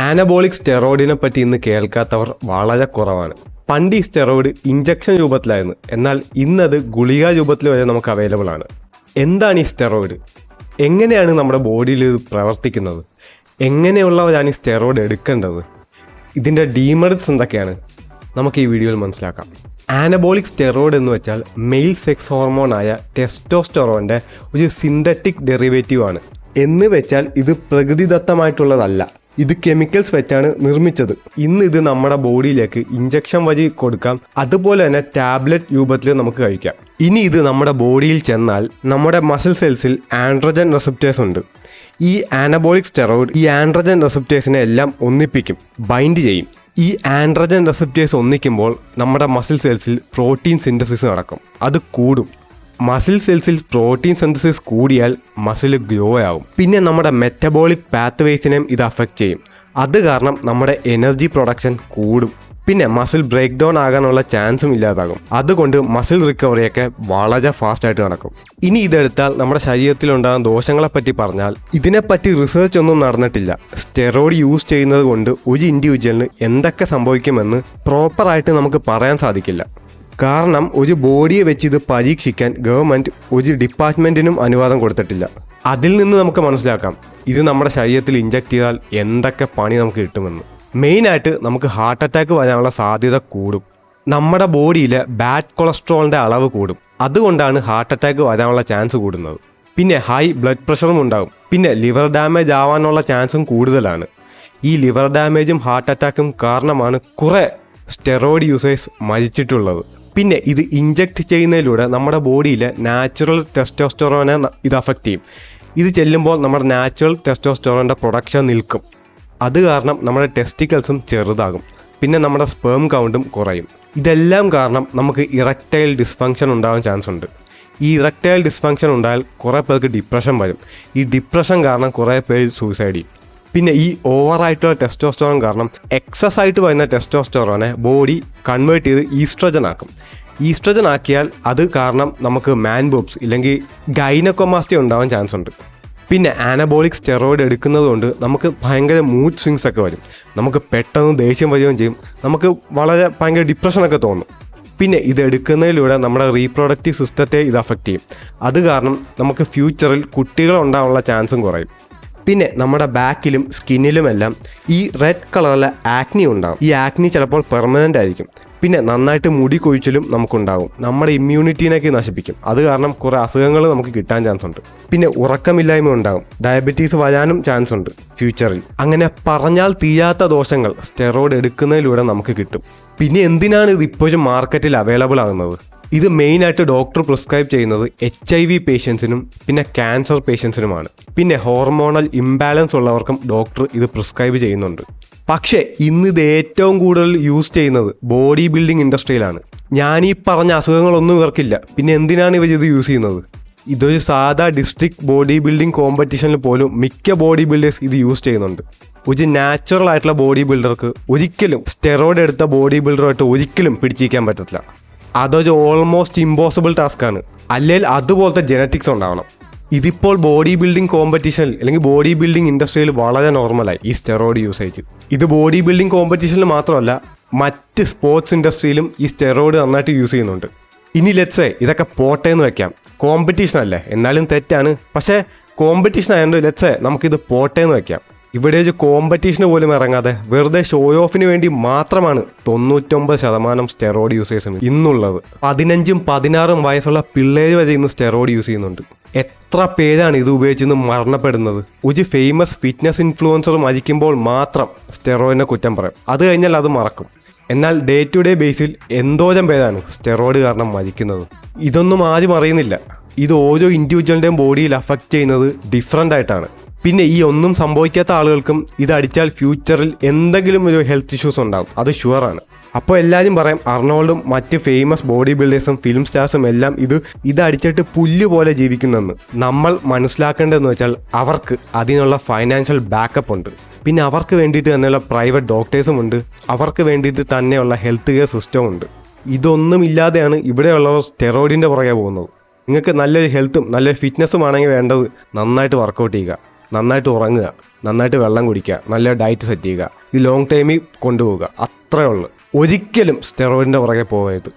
Anabolic സ്റ്റെറോയിഡിനെ പറ്റി ഇന്ന് കേൾക്കാത്തവർ വളരെ കുറവാണ്. പണ്ട് ഈ സ്റ്റെറോയിഡ് ഇഞ്ചക്ഷൻ രൂപത്തിലായിരുന്നു, എന്നാൽ ഇന്നത് ഗുളിക രൂപത്തിൽ വരെ നമുക്ക് അവൈലബിൾ ആണ്. എന്താണ് ഈ സ്റ്റെറോയിഡ്? എങ്ങനെയാണ് നമ്മുടെ ബോഡിയിൽ ഇത് പ്രവർത്തിക്കുന്നത്? എങ്ങനെയുള്ളവരാണ് ഈ സ്റ്റെറോയിഡ് എടുക്കേണ്ടത്? ഇതിൻ്റെ ഡീമെറിറ്റ്സ് എന്തൊക്കെയാണ്? നമുക്ക് ഈ വീഡിയോയിൽ മനസ്സിലാക്കാം. ആനബോളിക് സ്റ്റെറോയിഡ് എന്ന് വെച്ചാൽ മെയിൽ സെക്സ് ഹോർമോണായ ടെസ്റ്റോസ്റ്റെറോണിൻ്റെ ഒരു സിന്തറ്റിക് ഡെറിവേറ്റീവ് ആണ്. എന്ന് വെച്ചാൽ ഇത് പ്രകൃതിദത്തമായിട്ടുള്ളതല്ല, ഇത് കെമിക്കൽസ് വെച്ചാണ് നിർമ്മിച്ചത്. ഇന്ന് ഇത് നമ്മുടെ ബോഡിയിലേക്ക് ഇഞ്ചക്ഷൻ വഴി കൊടുക്കാം, അതുപോലെ തന്നെ ടാബ്ലറ്റ് രൂപത്തിൽ നമുക്ക് കഴിക്കാം. ഇനി ഇത് നമ്മുടെ ബോഡിയിൽ ചെന്നാൽ നമ്മുടെ മസിൽ സെൽസിൽ ആൻഡ്രോജൻ റിസപ്റ്റേഴ്സ് ഉണ്ട്. ഈ ആനബോളിക് സ്റ്റെറോയിഡ് ഈ ആൻഡ്രോജൻ റിസപ്റ്റേഴ്സിനെ എല്ലാം ഒന്നിപ്പിക്കും, ബൈൻഡ് ചെയ്യും. ഈ ആൻഡ്രോജൻ റിസപ്റ്റേഴ്സ് ഒന്നിക്കുമ്പോൾ നമ്മുടെ മസിൽ സെൽസിൽ പ്രോട്ടീൻ സിന്തസിസ് നടക്കും, അത് കൂടും. മസിൽ സെൽസിൽ പ്രോട്ടീൻ സിന്തസിസ് കൂടിയാൽ മസിൽ ഗ്രോ ആവും. പിന്നെ നമ്മുടെ മെറ്റബോളിക് പാത്വേസിനെയും ഇത് അഫക്റ്റ് ചെയ്യും. അത് കാരണം നമ്മുടെ എനർജി പ്രൊഡക്ഷൻ കൂടും. പിന്നെ മസിൽ ബ്രേക്ക് ഡൗൺ ആകാനുള്ള ചാൻസും ഇല്ലാതാകും. അതുകൊണ്ട് മസിൽ റിക്കവറിയൊക്കെ വളരെ ഫാസ്റ്റായിട്ട് നടക്കും. ഇനി ഇതെടുത്താൽ നമ്മുടെ ശരീരത്തിലുണ്ടാകുന്ന ദോഷങ്ങളെപ്പറ്റി പറഞ്ഞാൽ ഇതിനെപ്പറ്റി റിസർച്ച് ഒന്നും നടന്നിട്ടില്ല. സ്റ്റെറോയിഡ് യൂസ് ചെയ്യുന്നത് കൊണ്ട് ഒരു ഇൻഡിവിജ്വലിന് എന്തൊക്കെ സംഭവിക്കുമെന്ന് പ്രോപ്പറായിട്ട് നമുക്ക് പറയാൻ സാധിക്കില്ല. കാരണം ഒരു ബോഡിയെ വെച്ച് ഇത് പരീക്ഷിക്കാൻ ഗവൺമെൻറ് ഒരു ഡിപ്പാർട്ട്മെൻറ്റിനും അനുവാദം കൊടുത്തിട്ടില്ല. അതിൽ നിന്ന് നമുക്ക് മനസ്സിലാക്കാം ഇത് നമ്മുടെ ശരീരത്തിൽ ഇഞ്ചക്ട് ചെയ്താൽ എന്തൊക്കെ പണി നമുക്ക് കിട്ടുമെന്ന്. മെയിനായിട്ട് നമുക്ക് ഹാർട്ട് അറ്റാക്ക് വരാനുള്ള സാധ്യത കൂടും. നമ്മുടെ ബോഡിയിലെ ബാഡ് കൊളസ്ട്രോളിൻ്റെ അളവ് കൂടും. അതുകൊണ്ടാണ് ഹാർട്ട് അറ്റാക്ക് വരാനുള്ള ചാൻസ് കൂടുന്നത്. പിന്നെ ഹൈ ബ്ലഡ് പ്രഷറും ഉണ്ടാകും. പിന്നെ ലിവർ ഡാമേജ് ആവാനുള്ള ചാൻസും കൂടുതലാണ്. ഈ ലിവർ ഡാമേജും ഹാർട്ട് അറ്റാക്കും കാരണമാണ് കുറേ സ്റ്റെറോയിഡ് യൂസേഴ്സ് മരിച്ചിട്ടുള്ളത്. പിന്നെ ഇത് ഇഞ്ചക്ട് ചെയ്യുന്നതിലൂടെ നമ്മുടെ ബോഡിയിലെ നാച്ചുറൽ ടെസ്റ്റോസ്റ്റെറോനെ ഇത് അഫക്റ്റ് ചെയ്യും. ഇത് ചെല്ലുമ്പോൾ നമ്മുടെ നാച്ചുറൽ ടെസ്റ്റോസ്റ്റെറോൻ്റെ പ്രൊഡക്ഷൻ നിൽക്കും. അത് കാരണം നമ്മുടെ ടെസ്റ്റിക്കൽസും ചെറുതാകും. പിന്നെ നമ്മുടെ സ്പേം കൗണ്ടും കുറയും. ഇതെല്ലാം കാരണം നമുക്ക് ഇറക്ടൈൽ ഡിസ്ഫങ്ഷൻ ഉണ്ടാകാൻ ചാൻസ് ഉണ്ട്. ഈ ഇറക്ടൈൽ ഡിസ്ഫങ്ഷൻ ഉണ്ടായാൽ കുറേ പേർക്ക് ഡിപ്രഷൻ വരും. ഈ ഡിപ്രഷൻ കാരണം കുറേ പേര് സൂസൈഡ് ചെയ്യും. പിന്നെ ഈ ഓവറായിട്ടുള്ള ടെസ്റ്റോസ്റ്റെറോൺ കാരണം എക്സസ് ആയിട്ട് വരുന്ന ടെസ്റ്റോസ്റ്റെറോനെ ബോഡി കൺവേർട്ട് ചെയ്ത് ഈസ്ട്രജൻ ആക്കും. ഈസ്ട്രജൻ ആക്കിയാൽ അത് കാരണം നമുക്ക് മാൻ ബോബ്സ് ഇല്ലെങ്കിൽ ഗൈനക്കോമാസ്റ്റി ഉണ്ടാവാൻ ചാൻസ് ഉണ്ട്. പിന്നെ ആനബോളിക് സ്റ്റെറോയിഡ് എടുക്കുന്നത് കൊണ്ട് നമുക്ക് ഭയങ്കര മൂഡ് സ്വിങ്സ് ഒക്കെ വരും. നമുക്ക് പെട്ടെന്ന് ദേഷ്യം വരികയും ചെയ്യും. നമുക്ക് വളരെ ഭയങ്കര ഡിപ്രഷനൊക്കെ തോന്നും. പിന്നെ ഇത് എടുക്കുന്നതിലൂടെ നമ്മുടെ റീപ്രൊഡക്റ്റീവ് സിസ്റ്റത്തെ ഇത് അഫക്റ്റ് ചെയ്യും. അത് കാരണം നമുക്ക് ഫ്യൂച്ചറിൽ കുട്ടികൾ ഉണ്ടാകാനുള്ള ചാൻസും കുറയും. പിന്നെ നമ്മുടെ ബാക്കിലും സ്കിന്നിലുമെല്ലാം ഈ റെഡ് കളറിലെ ആക്നി ഉണ്ടാകും. ഈ ആക്നി ചിലപ്പോൾ പെർമനൻ്റ് ആയിരിക്കും. പിന്നെ നന്നായിട്ട് മുടി കൊഴിച്ചിലും നമുക്കുണ്ടാകും. നമ്മുടെ ഇമ്മ്യൂണിറ്റീനൊക്കെ നശിപ്പിക്കും. അത് കാരണം കുറേ അസുഖങ്ങൾ നമുക്ക് കിട്ടാൻ ചാൻസ് ഉണ്ട്. പിന്നെ ഉറക്കമില്ലായ്മ ഉണ്ടാകും. ഡയബറ്റീസ് വരാനും ചാൻസ് ഉണ്ട് ഫ്യൂച്ചറിൽ. അങ്ങനെ പറഞ്ഞാൽ തീരാത്ത ദോഷങ്ങൾ സ്റ്റെറോയിഡ് എടുക്കുന്നതിലൂടെ നമുക്ക് കിട്ടും. പിന്നെ എന്തിനാണ് ഇത് ഇപ്പോഴും മാർക്കറ്റിൽ അവൈലബിൾ ആകുന്നത്? ഇത് മെയിനായിട്ട് ഡോക്ടർ പ്രിസ്ക്രൈബ് ചെയ്യുന്നത് HIV പേഷ്യൻസിനും പിന്നെ ക്യാൻസർ പേഷ്യൻസിനുമാണ്. പിന്നെ ഹോർമോണൽ ഇംബാലൻസ് ഉള്ളവർക്കും ഡോക്ടർ ഇത് പ്രിസ്ക്രൈബ് ചെയ്യുന്നുണ്ട്. പക്ഷേ ഇന്ന് ഇത് ഏറ്റവും കൂടുതൽ യൂസ് ചെയ്യുന്നത് ബോഡി ബിൽഡിംഗ് ഇൻഡസ്ട്രിയിലാണ്. ഞാൻ ഈ പറഞ്ഞ അസുഖങ്ങളൊന്നും ഇവർക്കില്ല. പിന്നെ എന്തിനാണ് ഇവർ ഇത് യൂസ് ചെയ്യുന്നത്? ഇതൊരു സാധാ ഡിസ്ട്രിക്ട് ബോഡി ബിൽഡിംഗ് കോമ്പറ്റീഷനിൽ പോലും മിക്ക ബോഡി ബിൽഡേഴ്സ് ഇത് യൂസ് ചെയ്യുന്നുണ്ട്. ഒരു നാച്ചുറൽ ആയിട്ടുള്ള ബോഡി ബിൽഡർക്ക് ഒരിക്കലും സ്റ്റെറോയിഡ് എടുത്ത ബോഡി ബിൽഡറുമായിട്ട് ഒരിക്കലും പിടിച്ചിരിക്കാൻ പറ്റത്തില്ല. അതൊരു ഓൾമോസ്റ്റ് ഇമ്പോസിബിൾ ടാസ്ക്കാണ്. അല്ലെങ്കിൽ അതുപോലത്തെ ജെനറ്റിക്സ് ഉണ്ടാവണം. ഇതിപ്പോൾ ബോഡി ബിൽഡിംഗ് കോമ്പറ്റീഷനിൽ അല്ലെങ്കിൽ ബോഡി ബിൽഡിംഗ് ഇൻഡസ്ട്രിയിൽ വളരെ നോർമലായി ഈ സ്റ്റെറോയിഡ് യൂസേജ്. ഇത് ബോഡി ബിൽഡിംഗ് കോമ്പറ്റീഷനിൽ മാത്രമല്ല, മറ്റ് സ്പോർട്സ് ഇൻഡസ്ട്രിയിലും ഈ സ്റ്റെറോയിഡ് നന്നായിട്ട് യൂസ് ചെയ്യുന്നുണ്ട്. ഇനി ലെറ്റ്സ് ഇതൊക്കെ പോട്ടെ എന്ന് വെക്കാം. കോമ്പറ്റീഷൻ അല്ലേ, എന്നാലും തെറ്റാണ്. പക്ഷേ കോമ്പറ്റീഷൻ ആയതുകൊണ്ട് ലെറ്റ്സ് നമുക്കിത് പോട്ടെ എന്ന് വെക്കാം. ഇവിടെ ഒരു കോമ്പറ്റീഷന് പോലും ഇറങ്ങാതെ വെറുതെ ഷോ ഓഫിന് വേണ്ടി മാത്രമാണ് 99% സ്റ്റെറോയിഡ് യൂസേഴ്സും ഇന്നുള്ളത്. 15ഉം 16ഉം വയസ്സുള്ള പിള്ളേർ വരെ ഇന്ന് സ്റ്റെറോയിഡ് യൂസ് ചെയ്യുന്നുണ്ട്. എത്ര പേരാണ് ഇത് ഉപയോഗിച്ച് മരണപ്പെടുന്നത്? ഒരു ഫേമസ് ഫിറ്റ്നസ് ഇൻഫ്ലുവൻസർ മരിക്കുമ്പോൾ മാത്രം സ്റ്റെറോയിഡിനെ കുറ്റം പറയും. അത് കഴിഞ്ഞാൽ അത് മറക്കും. എന്നാൽ ഡേ ടു ഡേ ബേസിൽ എന്തോരം പേരാണ് സ്റ്റെറോയിഡ് കാരണം മരിക്കുന്നത്? ഇതൊന്നും ആരും അറിയുന്നില്ല. ഇത് ഓരോ ഇൻഡിവിജ്വലിൻ്റെയും ബോഡിയിൽ അഫക്റ്റ് ചെയ്യുന്നത് ഡിഫറൻ്റ് ആയിട്ടാണ്. പിന്നെ ഈ ഒന്നും സംഭവിക്കാത്ത ആളുകൾക്കും ഇത് അടിച്ചാൽ ഫ്യൂച്ചറിൽ എന്തെങ്കിലും ഒരു ഹെൽത്ത് ഇഷ്യൂസ് ഉണ്ടാകും, അത് ഷുവറാണ്. അപ്പോൾ എല്ലാവരും പറയും അർണോൾഡും മറ്റ് ഫേമസ് ബോഡി ബിൽഡേഴ്സും ഫിലിം സ്റ്റാർസും എല്ലാം ഇത് അടിച്ചിട്ട് പുല്ല് പോലെ ജീവിക്കുന്നെന്ന്. നമ്മൾ മനസ്സിലാക്കേണ്ടതെന്ന് വെച്ചാൽ അവർക്ക് അതിനുള്ള ഫൈനാൻഷ്യൽ ബാക്കപ്പ് ഉണ്ട്. പിന്നെ അവർക്ക് വേണ്ടിയിട്ട് തന്നെയുള്ള പ്രൈവറ്റ് ഡോക്ടേഴ്സും ഉണ്ട്. അവർക്ക് വേണ്ടിയിട്ട് തന്നെയുള്ള ഹെൽത്ത് കെയർ സിസ്റ്റവും ഉണ്ട്. ഇതൊന്നും ഇല്ലാതെയാണ് ഇവിടെയുള്ളവർ സ്റ്റെറോയിഡിൻ്റെ പുറകെ പോകുന്നത്. നിങ്ങൾക്ക് നല്ലൊരു ഹെൽത്തും നല്ലൊരു ഫിറ്റ്നസ്സും ആണെങ്കിൽ വേണ്ടത് നന്നായിട്ട് വർക്കൗട്ട് ചെയ്യുക, നന്നായിട്ട് ഉറങ്ങുക. നന്നായിട്ട് വെള്ളം കുടിക്കുക, നല്ല ഡയറ്റ് സെറ്റ് ചെയ്യുക, ഈ ലോങ് ടൈമിൽ കൊണ്ടുപോവുക, അത്രേ ഉള്ളൂ. ഒരിക്കലും സ്റ്റെറോയിഡിൻ്റെ പുറകെ പോകരുത്.